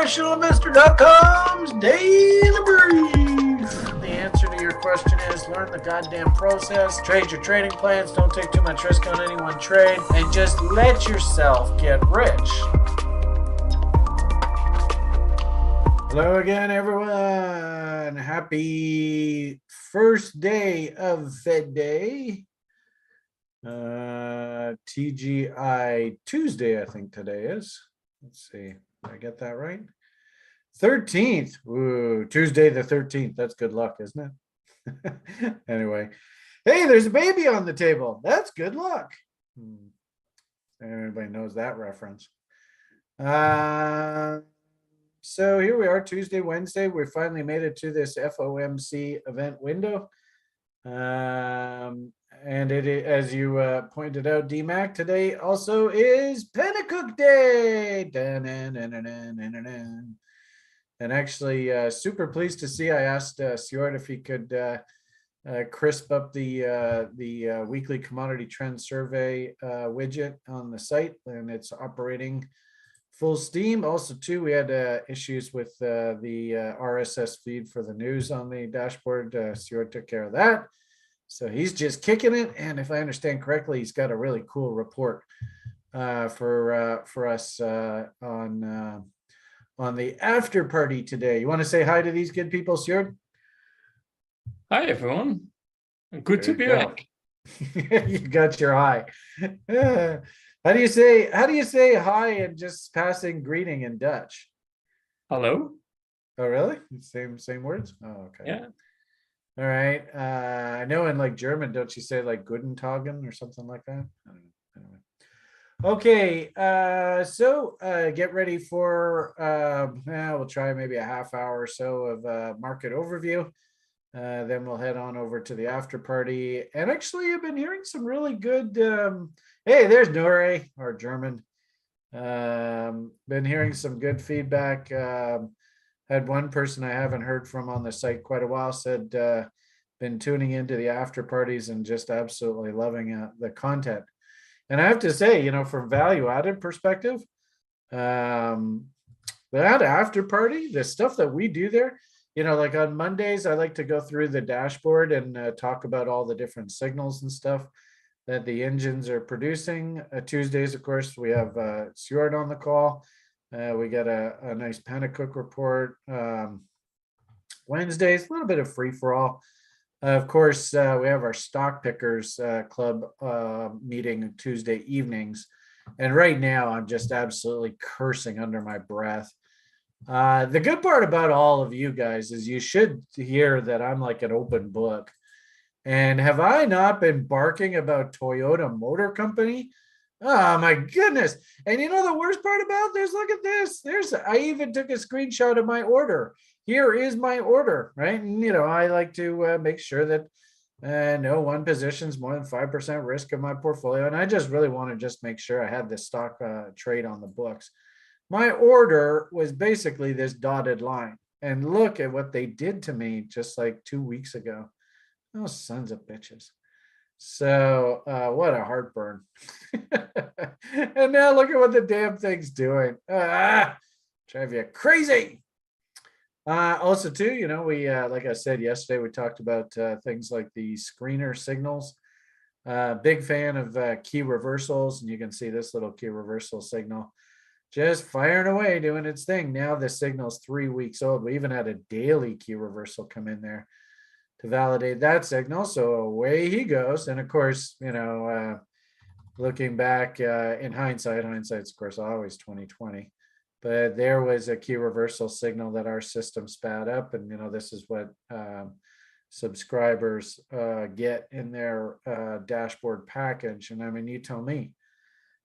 professionalinvestor.com's daily brief. The answer to your question is learn the goddamn process, trade your trading plans, don't take too much risk on any one trade, and just let yourself get rich. Hello again, everyone. Happy first day of Fed Day. TGI Tuesday, I think today is. Let's see. Did I get that right? 13th. Ooh, Tuesday the 13th. That's good luck, isn't it? Anyway. Hey, there's a baby on the table. That's good luck. Everybody knows that reference. So here we are, Tuesday, Wednesday. We finally made it to this FOMC event window. And it, as you pointed out, DMAC, today also is Pennacook Day. And actually, super pleased to see. I asked Stuart if he could crisp up the weekly commodity trend survey widget on the site, and it's operating full steam. Also, too, we had issues with the RSS feed for the news on the dashboard. Stuart took care of that. So he's just kicking it. And if I understand correctly, he's got a really cool report for us on the after party today. You want to say hi to these good people, Stuart? Hi, everyone. Good to be back. You got your hi. How do you say hi and just passing greeting in Dutch? Hello. Oh, really? Same words? Oh, okay. Yeah. All right. I know in like German, don't you say like Guten Tagen or something like that? I don't know. Anyway. Okay. So get ready for we'll try maybe a half hour or so of market overview. Then we'll head on over to the after party. And actually, I've been hearing some really good. Hey, there's Nore, our German. Been hearing some good feedback. Had one person I haven't heard from on the site quite a while said been tuning into the after parties and just absolutely loving the content. And I have to say, from value added perspective, that after party, the stuff that we do there, like on Mondays, I like to go through the dashboard and talk about all the different signals and stuff that the engines are producing. Tuesdays, of course, we have Stuart on the call. We get a nice Pennacook report. Wednesdays, a little bit of free for all. Of course, we have our stock pickers club meeting Tuesday evenings. And right now, I'm just absolutely cursing under my breath. The good part about all of you guys is you should hear that I'm like an open book. And have I not been barking about Toyota Motor Company? Oh my goodness. And the worst part about this, look at this. I even took a screenshot of my order. Here is my order, right? And, I like to make sure that no one position's more than 5% risk of my portfolio. And I just really want to just make sure I had this stock trade on the books. My order was basically this dotted line. And look at what they did to me just like 2 weeks ago. Oh, sons of bitches. So what a heartburn. And now look at what the damn thing's doing. Drive you crazy. Also too, we like I said yesterday, we talked about things like the screener signals. Big fan of key reversals, and you can see this little key reversal signal just firing away, doing its thing. Now the signal's 3 weeks old. We even had a daily key reversal come in there to validate that signal. So away he goes. And of course, looking back in hindsight's of course always 2020. But there was a key reversal signal that our system spat up, and this is what subscribers get in their dashboard package. And I mean, you tell me,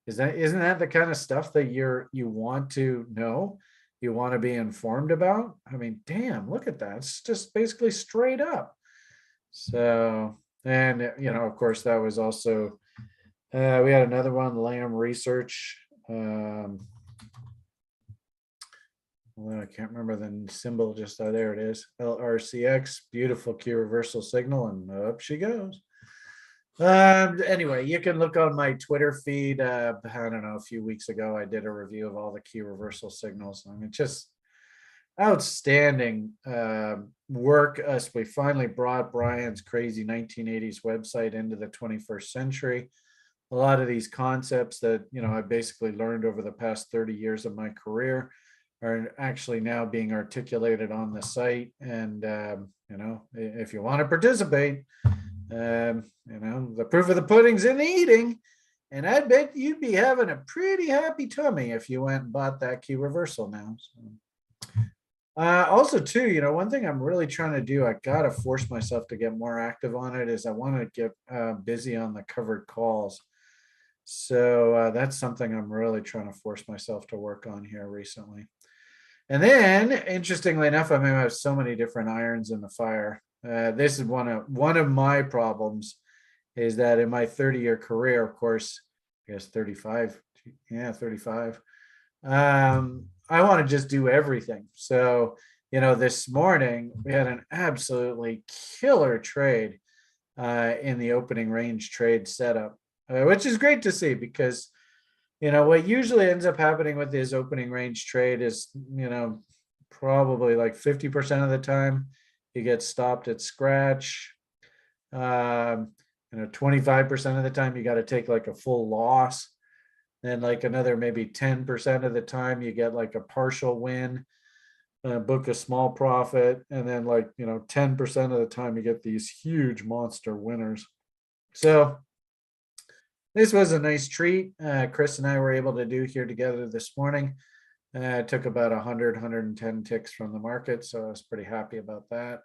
isn't that the kind of stuff that you want to know, you want to be informed about? I mean, damn, look at that. It's just basically straight up. So, and of course, that was also we had another one, Lamb Research. Well, I can't remember the symbol, just there it is, LRCX, beautiful key reversal signal, and up she goes. Anyway, you can look on my Twitter feed. I don't know, a few weeks ago, I did a review of all the key reversal signals. I mean, just outstanding work as we finally brought Brian's crazy 1980s website into the 21st century. A lot of these concepts that I basically learned over the past 30 years of my career are actually now being articulated on the site. And if you want to participate, the proof of the pudding's in the eating. And I bet you'd be having a pretty happy tummy if you went and bought that key reversal now. So. Also, too, one thing I'm really trying to do, I got to force myself to get more active on it, is I want to get busy on the covered calls. So that's something I'm really trying to force myself to work on here recently. And then, interestingly enough, I have so many different irons in the fire. This is one of my problems, is that in my 30-year career, of course, I guess 35, 35. I want to just do everything. So, this morning we had an absolutely killer trade in the opening range trade setup, which is great to see, because what usually ends up happening with this opening range trade is, probably like 50% of the time you get stopped at scratch. 25% of the time you got to take like a full loss. Then like another maybe 10% of the time you get like a partial win, book a small profit. And then 10% of the time you get these huge monster winners. So this was a nice treat. Chris and I were able to do here together this morning. It took about 110 ticks from the market, so I was pretty happy about that.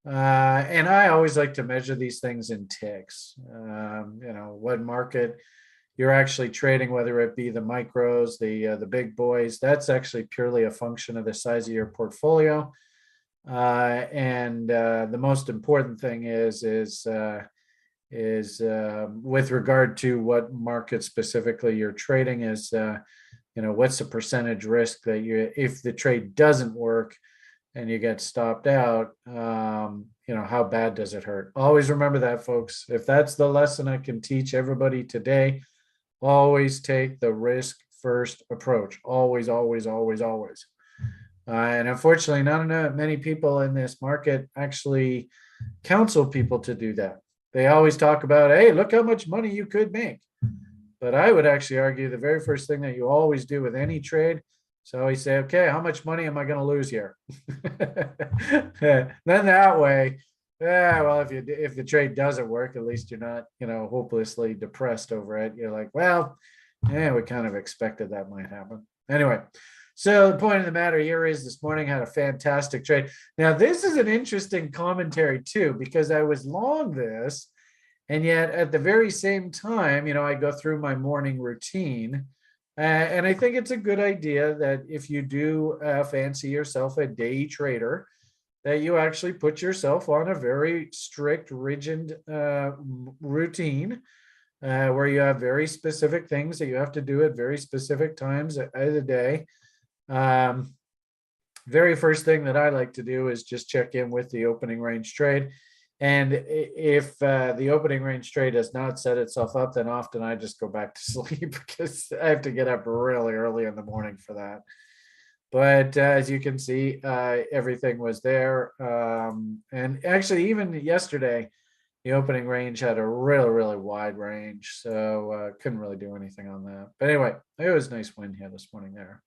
And I always like to measure these things in ticks. What market you're actually trading, whether it be the micros, the big boys. That's actually purely a function of the size of your portfolio. And the most important thing is with regard to what market specifically you're trading, is what's the percentage risk that if the trade doesn't work and you get stopped out, how bad does it hurt? Always remember that, folks. If that's the lesson I can teach everybody today, always take the risk first approach. Always, always, always, always. And unfortunately, not many people in this market actually counsel people to do that. They always talk about, hey, look how much money you could make. But I would actually argue the very first thing that you always do with any trade, so always say, okay, how much money am I going to lose here? Then that way, well, if the trade doesn't work, at least you're not, hopelessly depressed over it. You're like, well, we kind of expected that might happen. Anyway, so the point of the matter here is this morning had a fantastic trade. Now, this is an interesting commentary too, because I was long this, and yet at the very same time, I go through my morning routine. And I think it's a good idea that if you do fancy yourself a day trader, that you actually put yourself on a very strict, rigid routine where you have very specific things that you have to do at very specific times of the day. Very first thing that I like to do is just check in with the opening range trade. And if the opening range trade has not set itself up, then often I just go back to sleep because I have to get up really early in the morning for that. But as you can see, everything was there. And actually, even yesterday, the opening range had a really, really wide range. So couldn't really do anything on that. But anyway, it was a nice win here this morning there.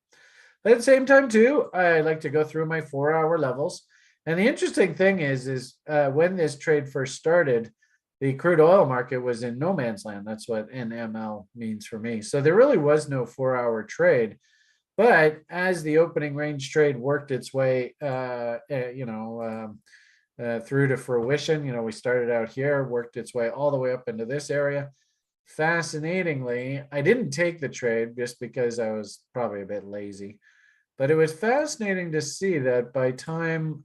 But at the same time, too, I like to go through my 4-hour levels. And the interesting thing is when this trade first started, the crude oil market was in no man's land. That's what NML means for me. So there really was no 4-hour trade. But as the opening range trade worked its way, through to fruition, we started out here, worked its way all the way up into this area. Fascinatingly, I didn't take the trade just because I was probably a bit lazy. But it was fascinating to see that by time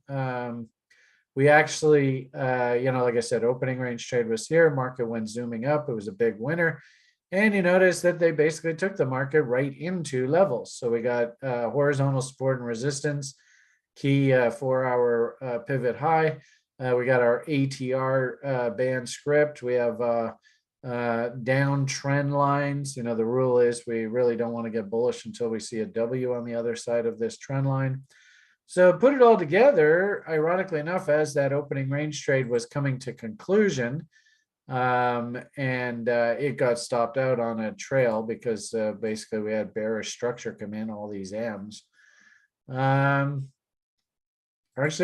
we actually, like I said, opening range trade was here, market went zooming up. It was a big winner. And you notice that they basically took the market right into levels. So we got horizontal support and resistance, key 4-hour pivot high. We got our ATR band script. We have down trend lines. The rule is we really don't want to get bullish until we see a W on the other side of this trend line. So put it all together, ironically enough, as that opening range trade was coming to conclusion, and it got stopped out on a trail because basically we had bearish structure come in, all these M's. Actually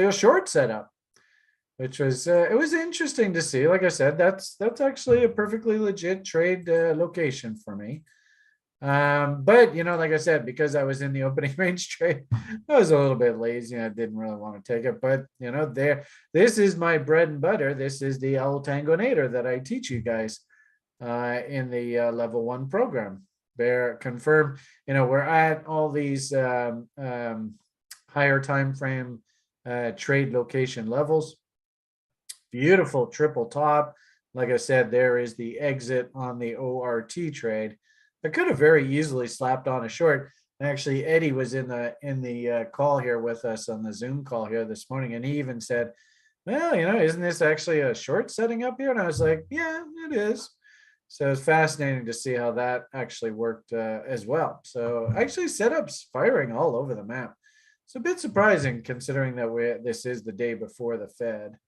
a short setup, which was it was interesting to see. Like I said, that's actually a perfectly legit trade location for me. But like I said, because I was in the opening range trade, I was a little bit lazy. I didn't really want to take it. But this is my bread and butter. This is the El Tangonator that I teach you guys in the level 1 program. Bear confirm, we're at all these higher time frame trade location levels. Beautiful triple top. Like I said, there is the exit on the ORT trade. I could have very easily slapped on a short. Actually, Eddie was in the call here with us on the Zoom call here this morning, and he even said, well, isn't this actually a short setting up here? And I was like, yeah, it is. So it's fascinating to see how that actually worked as well. So actually setups firing all over the map. It's a bit surprising considering that this is the day before the Fed.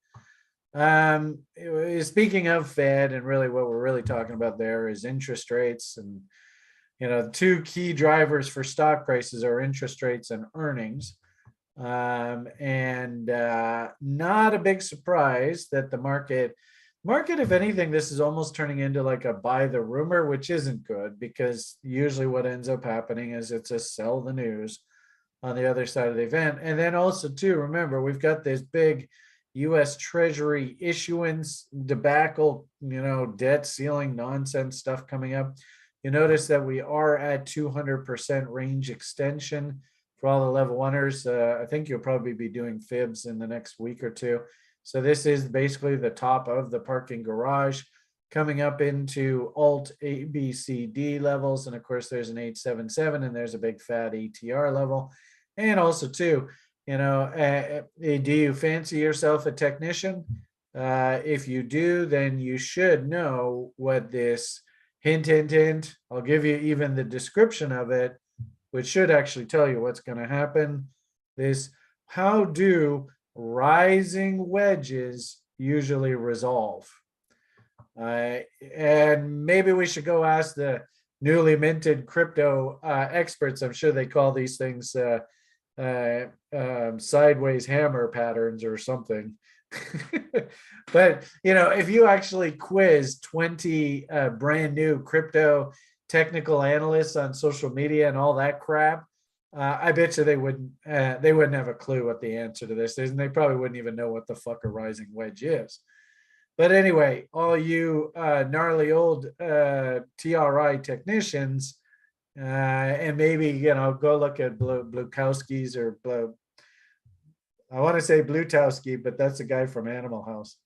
Speaking of Fed, and really what we're really talking about there is interest rates. And the two key drivers for stock prices are interest rates and earnings. And not a big surprise that the market, if anything, this is almost turning into like a buy the rumor, which isn't good, because usually what ends up happening is it's a sell the news on the other side of the event. And then also too, remember, we've got this big U.S. Treasury issuance debacle, debt ceiling nonsense stuff coming up. You notice that we are at 200% range extension for all the level oneers. I think you'll probably be doing fibs in the next week or two. So this is basically the top of the parking garage coming up into alt A, B, C, D levels. And of course, there's an 877 and there's a big fat ATR level. And also too, do you fancy yourself a technician? If you do, then you should know what this hint, I'll give you even the description of it, which should actually tell you what's going to happen. How do rising wedges usually resolve? And maybe we should go ask the newly minted crypto experts. I'm sure they call these things sideways hammer patterns or something. But if you actually quiz 20 brand new crypto technical analysts on social media and all that crap, I bet you they wouldn't have a clue what the answer to this is, and they probably wouldn't even know what the fuck a rising wedge is. But anyway, all you gnarly old TRI technicians, and maybe go look at Blukowski's or I want to say Blutowski, but that's a guy from Animal House.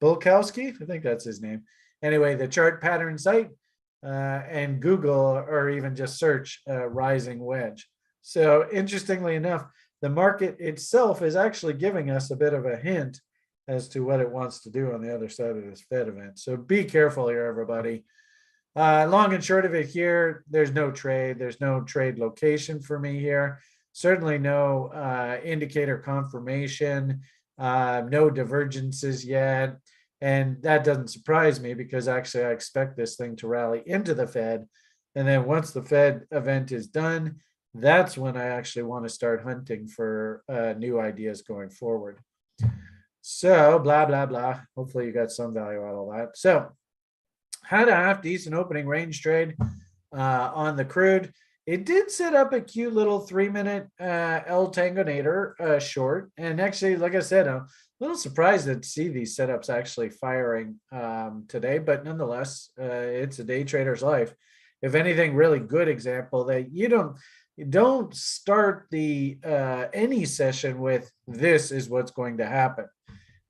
Bulkowski, I think that's his name. Anyway, the chart pattern site, and Google, or even just search rising wedge. So interestingly enough, the market itself is actually giving us a bit of a hint as to what it wants to do on the other side of this Fed event. So be careful here, everybody. Long and short of it here, there's no trade. There's no trade location for me here. Certainly no indicator confirmation, no divergences yet. And that doesn't surprise me because actually I expect this thing to rally into the Fed. And then once the Fed event is done, that's when I actually want to start hunting for new ideas going forward. So blah, blah, blah. Hopefully you got some value out of all that. So had a half decent opening range trade on the crude. It did set up a cute little 3-minute El Tangonator short. And actually, like I said, I'm a little surprised to see these setups actually firing today. But nonetheless, it's a day trader's life. If anything, really good example that you don't start the any session with this is what's going to happen.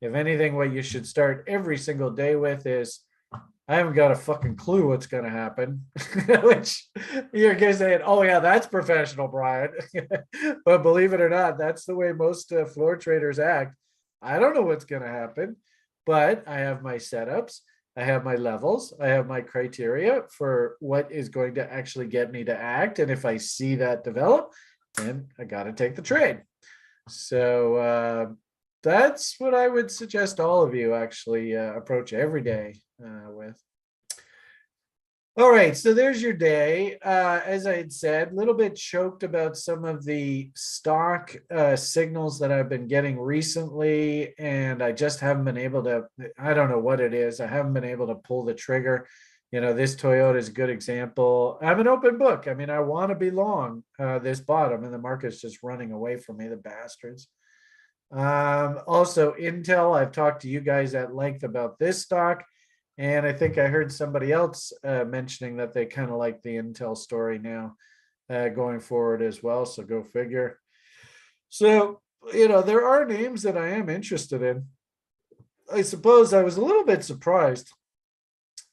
If anything, what you should start every single day with is, I haven't got a fucking clue what's going to happen, which you're going to say, oh yeah, that's professional, Brian. But believe it or not, that's the way most floor traders act. I don't know what's going to happen, but I have my setups. I have my levels. I have my criteria for what is going to actually get me to act. And if I see that develop, then I got to take the trade. So that's what I would suggest all of you actually approach every day with. All right, so there's your day. As I had said, a little bit choked about some of the stock signals that I've been getting recently, and I just haven't been able to, I don't know what it is. I haven't been able to pull the trigger. This Toyota is a good example. I'm an open book. I mean, I want to be long this bottom, and the market's just running away from me, the bastards. Also, Intel, I've talked to you guys at length about this stock. And I think I heard somebody else mentioning that they kind of like the Intel story now going forward as well. So go figure. So, there are names that I am interested in. I suppose I was a little bit surprised.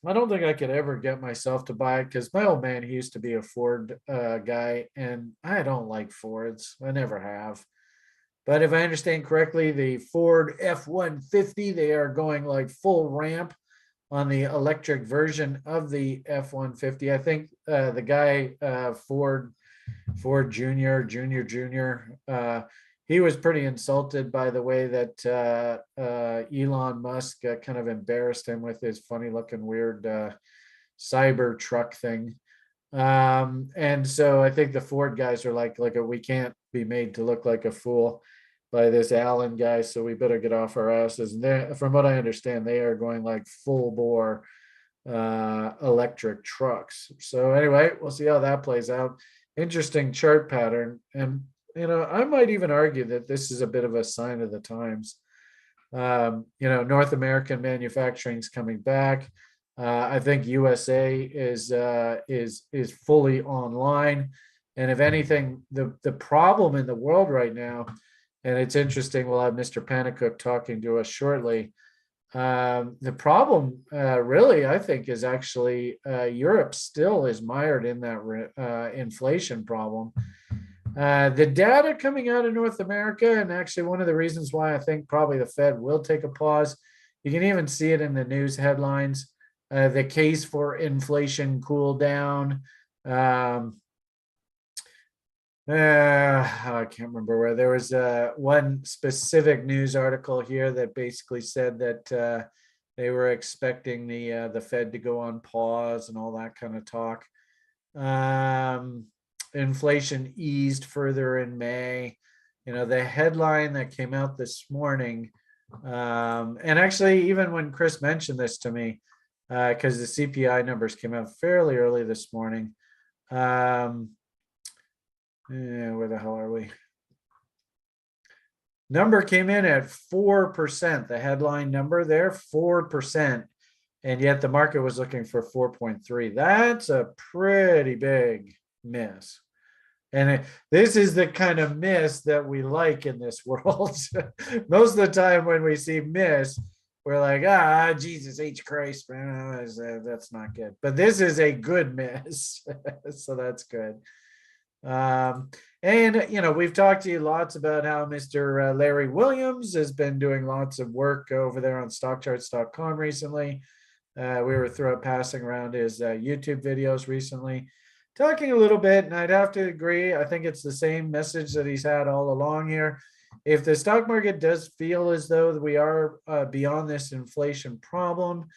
I don't think I could ever get myself to buy it because my old man, he used to be a Ford guy, and I don't like Fords. I never have. But if I understand correctly, the Ford F-150, they are going like full ramp on the electric version of the F-150. I think the guy Ford Jr., he was pretty insulted by the way that Elon Musk kind of embarrassed him with his funny looking weird cyber truck thing. And so I think the Ford guys are like we can't be made to look like a fool by this Allen guy, so we better get off our asses. And from what I understand, they are going like full bore electric trucks. So anyway, we'll see how that plays out. Interesting chart pattern, and I might even argue that this is a bit of a sign of the times. North American manufacturing is coming back. I think USA is fully online, and if anything, the problem in the world right now. And it's interesting, we'll have Mr. Panicook talking to us shortly. The problem really, I think, is actually Europe still is mired in that inflation problem. The data coming out of North America, and actually one of the reasons why I think probably the Fed will take a pause, you can even see it in the news headlines, the case for inflation cool down. I can't remember where there was one specific news article here that basically said that they were expecting the Fed to go on pause and all that kind of talk. Inflation eased further in May. The headline that came out this morning, and actually even when Chris mentioned this to me, because the CPI numbers came out fairly early this morning. Where the hell are we? Number came in at 4%, the headline number there, 4%. And yet the market was looking for 4.3. That's a pretty big miss. And this is the kind of miss that we like in this world. Most of the time when we see miss, we're like, Jesus H. Christ, man, that's not good. But this is a good miss. So that's good. And we've talked to you lots about how Mr. Larry Williams has been doing lots of work over there on stockcharts.com recently. We were passing around his YouTube videos recently, talking a little bit, and I'd have to agree. I think it's the same message that he's had all along here. If the stock market does feel as though we are beyond this inflation problem,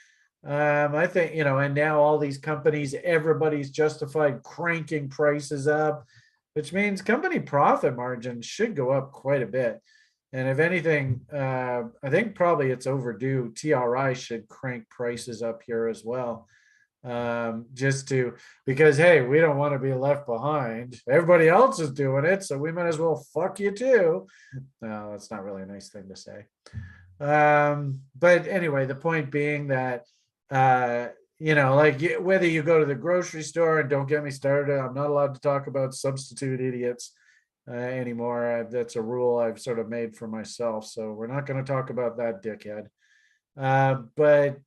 I think, and now all these companies, everybody's justified cranking prices up, which means company profit margins should go up quite a bit. And if anything, I think probably it's overdue. TRI should crank prices up here as well. Because, hey, we don't want to be left behind. Everybody else is doing it, so we might as well fuck you too. No, that's not really a nice thing to say. But anyway, the point being that, whether you go to the grocery store, and don't get me started, I'm not allowed to talk about substitute idiots anymore. That's a rule I've sort of made for myself. So we're not going to talk about that dickhead. But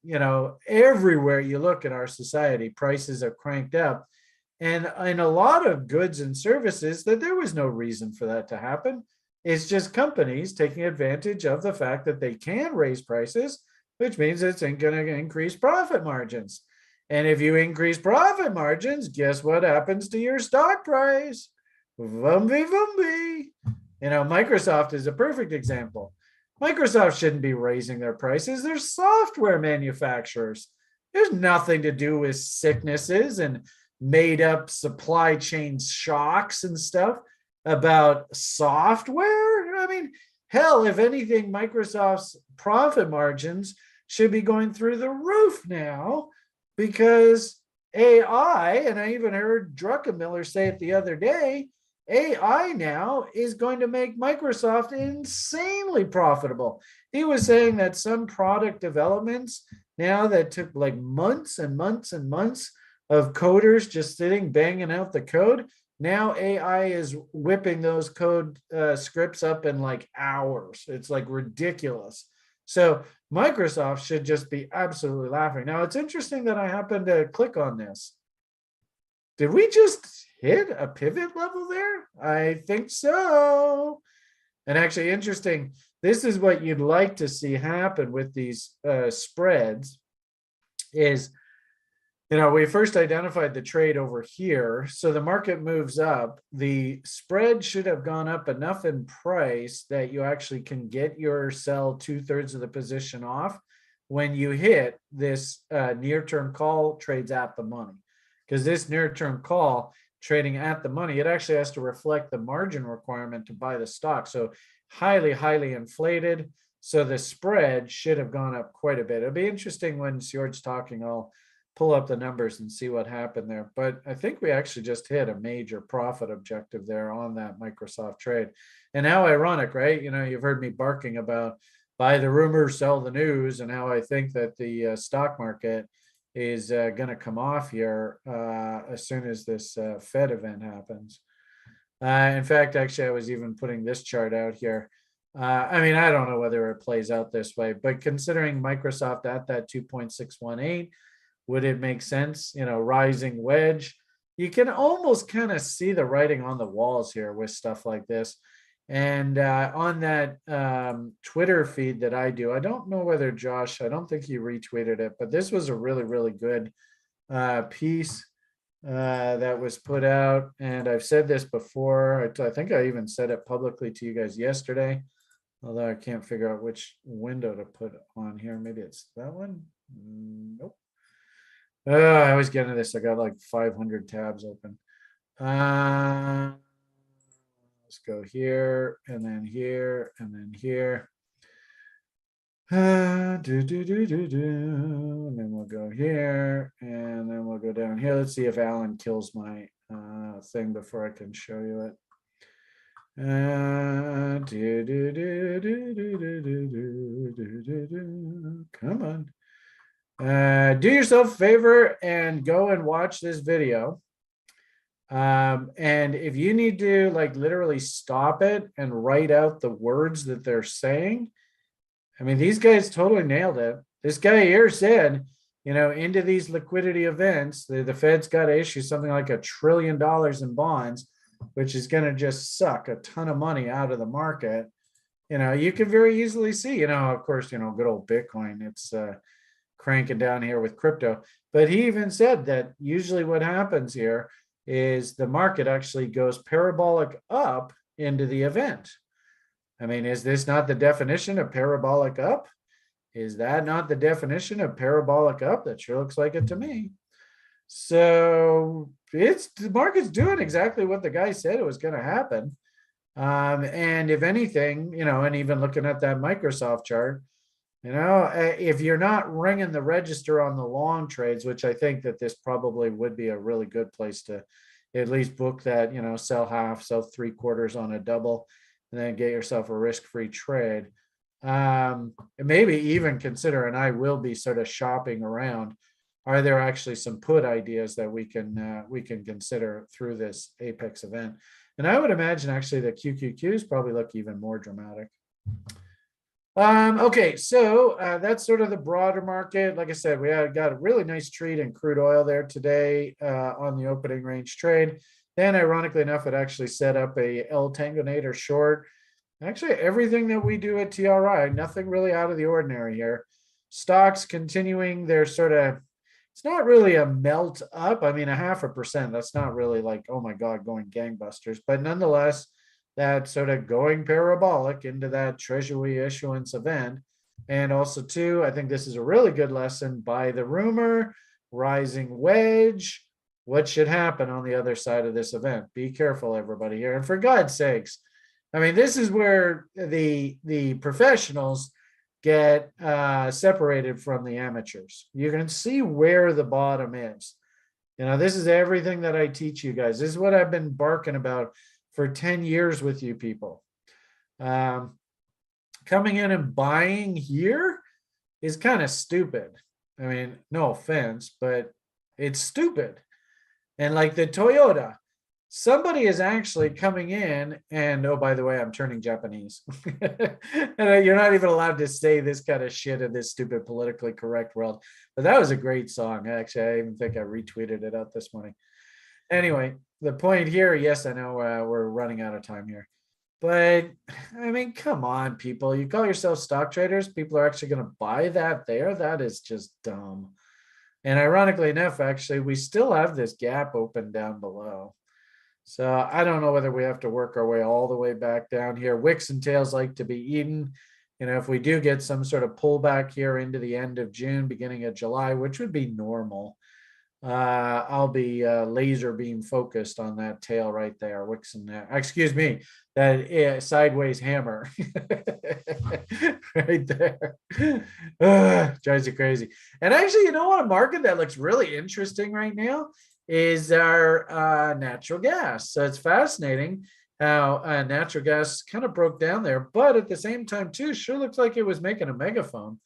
everywhere you look at our society, prices are cranked up, and in a lot of goods and services that there was no reason for that to happen. It's just companies taking advantage of the fact that they can raise prices, which means it's going to increase profit margins. And if you increase profit margins, guess what happens to your stock price? Vumby, vumby. Microsoft is a perfect example. Microsoft shouldn't be raising their prices. They're software manufacturers. There's nothing to do with sicknesses and made up supply chain shocks and stuff about software. I mean, hell, if anything, Microsoft's profit margins should be going through the roof now because AI, and I even heard Druckenmiller say it the other day, AI now is going to make Microsoft insanely profitable. He was saying that some product developments now that took like months and months and months of coders just sitting banging out the code, now AI is whipping those code scripts up in like hours. It's like ridiculous. So Microsoft should just be absolutely laughing. Now it's interesting that I happened to click on this. Did we just hit a pivot level there? I think so. And actually interesting, this is what you'd like to see happen with these spreads is, we first identified the trade over here. So the market moves up. The spread should have gone up enough in price that you actually can get your sell 2/3 of the position off when you hit this near-term call trades at the money. Because this near-term call trading at the money, it actually has to reflect the margin requirement to buy the stock. So highly, highly inflated. So the spread should have gone up quite a bit. It'll be interesting when Sjord's talking. I'll pull up the numbers and see what happened there. But I think we actually just hit a major profit objective there on that Microsoft trade. And how ironic, right? You've heard me barking about buy the rumors, sell the news, and how I think that the stock market is going to come off here as soon as this Fed event happens. In fact, actually, I was even putting this chart out here. I don't know whether it plays out this way, but considering Microsoft at that 2.618, would it make sense? Rising wedge. You can almost kind of see the writing on the walls here with stuff like this. And on that Twitter feed that I do, I don't know whether Josh, I don't think he retweeted it, but this was a really, really good piece that was put out. And I've said this before. I think I even said it publicly to you guys yesterday, although I can't figure out which window to put on here. Maybe it's that one. Nope. I always get into this. I got like 500 tabs open. Let's go here and then here and then here. And then we'll go here and then we'll go down here. Let's see if Alan kills my thing before I can show you it. Come on. Do yourself a favor and go and watch this video. And if you need to like literally stop it and write out the words that they're saying, these guys totally nailed it. This guy here said, into these liquidity events, the Fed's got to issue something like $1 trillion in bonds, which is going to just suck a ton of money out of the market. You can very easily see, of course, good old Bitcoin, it's cranking down here with crypto. But he even said that usually what happens here is the market actually goes parabolic up into the event. Is this not the definition of parabolic up? Is that not the definition of parabolic up? That sure looks like it to me. So the market's doing exactly what the guy said it was going to happen. And if anything, and even looking at that Microsoft chart, if you're not ringing the register on the long trades, which I think that this probably would be a really good place to at least book that, sell half, sell 3/4 on a double, and then get yourself a risk-free trade. And maybe even consider, and I will be sort of shopping around, are there actually some put ideas that we can consider through this Apex event? And I would imagine actually the QQQs probably look even more dramatic. Okay, so that's sort of the broader market. Like I said, we got a really nice treat in crude oil there today on the opening range trade. Then, ironically enough, it actually set up a L Tangonator short. Actually, everything that we do at TRI, nothing really out of the ordinary here. Stocks continuing their sort of, it's not really a melt up. 0.5%. That's not really like, oh my God, going gangbusters. But nonetheless, that sort of going parabolic into that treasury issuance event. And also, too, I think this is a really good lesson. Buy the rumor, rising wedge. What should happen on the other side of this event? Be careful, everybody here. And for God's sakes, I mean, this is where the professionals get separated from the amateurs. You can see where the bottom is. This is everything that I teach you guys. This is what I've been barking about for 10 years with you people. Coming in and buying here is kind of stupid. I mean, no offense, but it's stupid. And like the Toyota, somebody is actually coming in and, oh, by the way, I'm turning Japanese. And you're not even allowed to say this kind of shit in this stupid politically correct world. But that was a great song. Actually, I even think I retweeted it out this morning. Anyway, the point here, yes, I know we're running out of time here. But I mean, come on, people. You call yourself stock traders. People are actually going to buy that there. That is just dumb. And ironically enough, actually, we still have this gap open down below. So I don't know whether we have to work our way all the way back down here. Wicks and tails like to be eaten. If we do get some sort of pullback here into the end of June, beginning of July, which would be normal, I'll be laser beam focused on that tail right there. Wicks and excuse me, that sideways hammer right there. Drives you crazy. And actually, you know what? A market that looks really interesting right now is our natural gas. So it's fascinating how natural gas kind of broke down there, but at the same time too, sure looks like it was making a megaphone.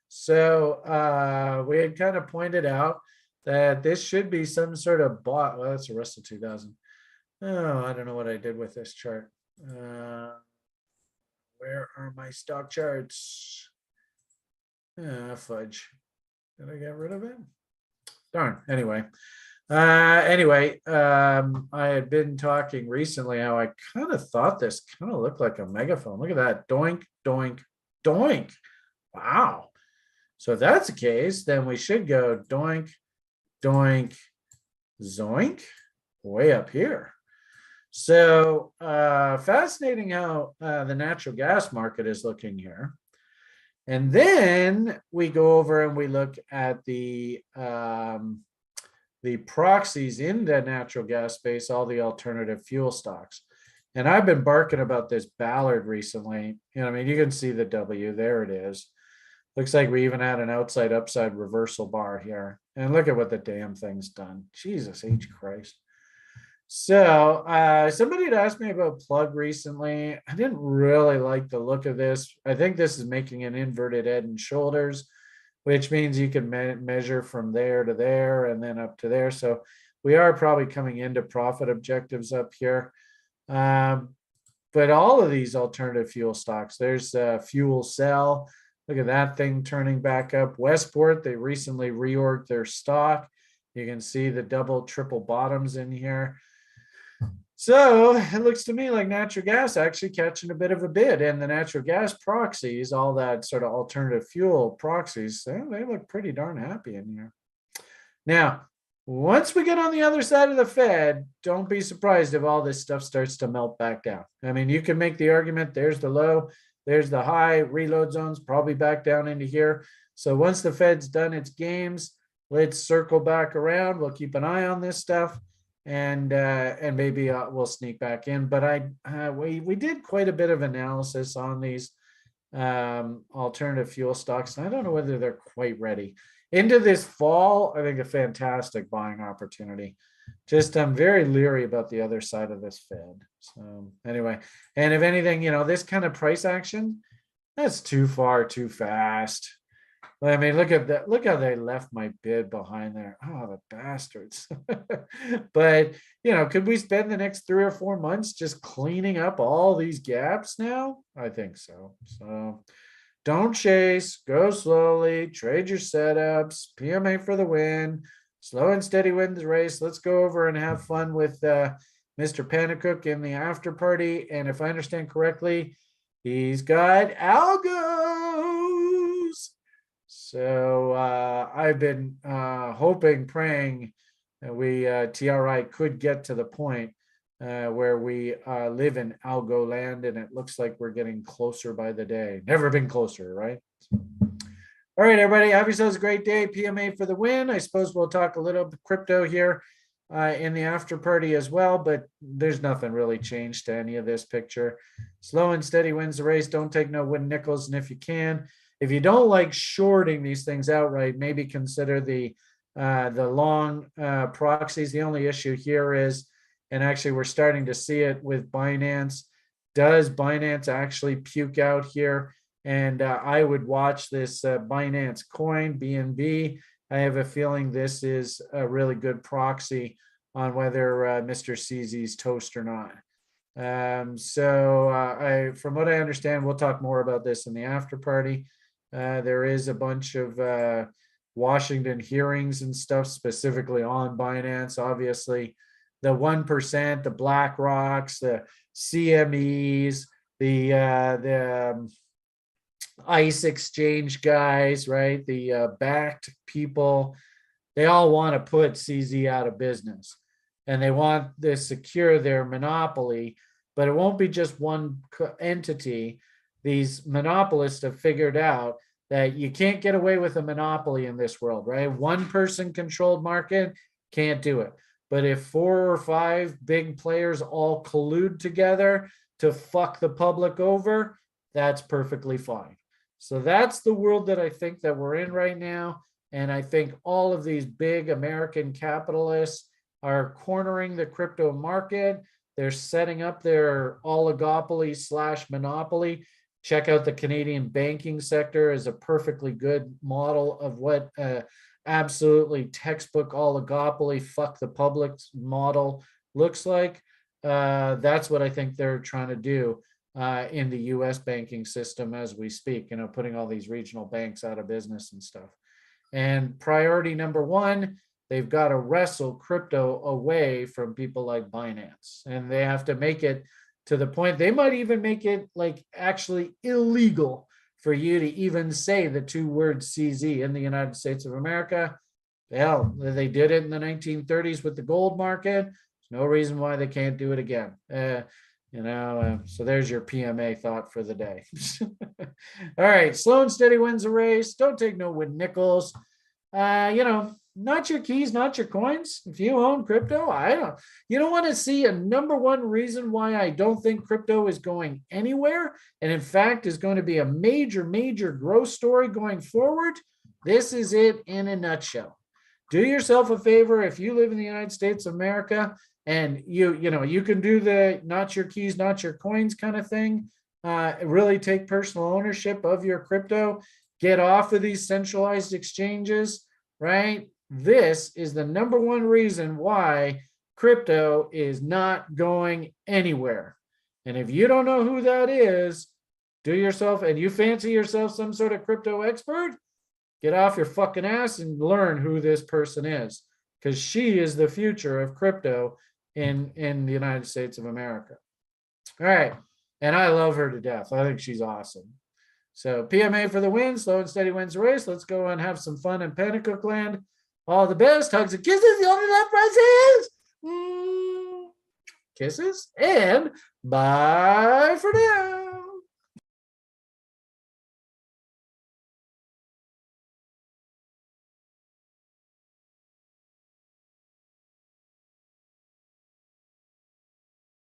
So we had kind of pointed out that this should be some sort of bot. Well, that's the rest of 2000. Oh, I don't know what I did with this chart. Where are my stock charts? Fudge. Did I get rid of it? Darn. Anyway, I had been talking recently how I kind of thought this kind of looked like a megaphone. Look at that. Doink, doink, doink. Wow. So if that's the case, then we should go doink, doink, zoink, way up here. So fascinating how the natural gas market is looking here. And then we go over and we look at the proxies in the natural gas space, all the alternative fuel stocks. And I've been barking about this Ballard recently. I mean, you can see the W, there it is. Looks like we even had an outside upside reversal bar here. And look at what the damn thing's done. Jesus H Christ. So somebody had asked me about plug recently. I didn't really like the look of this. I think this is making an inverted head and shoulders, which means you can measure from there to there and then up to there. So we are probably coming into profit objectives up here. But all of these alternative fuel stocks, there's Fuel Cell. Look at that thing turning back up. Westport, they recently reorged their stock. You can see the double, triple bottoms in here. So it looks to me like natural gas actually catching a bit of a bid, and the natural gas proxies, all that sort of alternative fuel proxies, they look pretty darn happy in here. Now, once we get on the other side of the Fed, don't be surprised if all this stuff starts to melt back down. I mean, you can make the argument, there's the low, there's the high, reload zones probably back down into here. So once the Fed's done its games, let's circle back around. We'll keep an eye on this stuff, and maybe we'll sneak back in. But we did quite a bit of analysis on these alternative fuel stocks, and I don't know whether they're quite ready. Into this fall, I think a fantastic buying opportunity. Just I'm very leery about the other side of this Fed. So anyway, and if anything, this kind of price action, that's too far, too fast. I mean, look at that. Look how they left my bid behind there. Oh, the bastards. But, could we spend the next 3 or 4 months just cleaning up all these gaps now? I think so. So don't chase, go slowly, trade your setups, PMA for the win, slow and steady wins the race. Let's go over and have fun with Mr. Panicook in the after party. And if I understand correctly, he's got algos. So I've been hoping, praying that we TRI could get to the point where we live in algo land, and it looks like we're getting closer by the day. Never been closer, right? All right, everybody, have yourselves a great day. PMA for the win. I suppose we'll talk a little bit crypto here in the after party as well, but there's nothing really changed to any of this picture. Slow and steady wins the race. Don't take no win nickels. And if you can, if you don't like shorting these things outright, maybe consider the long proxies. The only issue here is, and actually we're starting to see it with Binance. Does Binance actually puke out here? And I would watch this Binance coin, BNB. I have a feeling this is a really good proxy on whether Mr. CZ's toast or not. From what I understand, we'll talk more about this in the after party. There is a bunch of Washington hearings and stuff specifically on Binance. Obviously, the 1%, the BlackRocks, the CMEs, the ICE exchange guys, right? The backed people, they all want to put CZ out of business, and they want to secure their monopoly, but it won't be just one entity. These monopolists have figured out that you can't get away with a monopoly in this world, right? One person controlled market, can't do it. But if 4 or 5 big players all collude together to fuck the public over, that's perfectly fine. So that's the world that I think that we're in right now. And I think all of these big American capitalists are cornering the crypto market. They're setting up their oligopoly / monopoly. Check out the Canadian banking sector as a perfectly good model of what absolutely textbook oligopoly, fuck the public model looks like. That's what I think they're trying to do in the US banking system as we speak, putting all these regional banks out of business and stuff. And priority number 1, they've got to wrestle crypto away from people like Binance. And they have to make it to the point, they might even make it like actually illegal for you to even say the 2 words CZ in the United States of America. Hell, they did it in the 1930s with the gold market. There's no reason why they can't do it again. So there's your PMA thought for the day. All right, slow and steady wins the race. Don't take no win nickels. Not your keys, not your coins. If you own crypto, you don't want to see a number 1 reason why I don't think crypto is going anywhere, and in fact is going to be a major, major growth story going forward. This is it in a nutshell. Do yourself a favor if you live in the United States of America, and you can do the not your keys, not your coins kind of thing. Really take personal ownership of your crypto. Get off of these centralized exchanges, right? This is the number 1 reason why crypto is not going anywhere. And if you don't know who that is, do yourself, and you fancy yourself some sort of crypto expert, get off your fucking ass and learn who this person is, because she is the future of crypto in the United States of America. All right. And I love her to death. I think she's awesome. So PMA for the win. Slow and steady wins the race. Let's go and have some fun in Pentacook land. All the best. Hugs and kisses. The only love prizes. Kisses. And bye for now.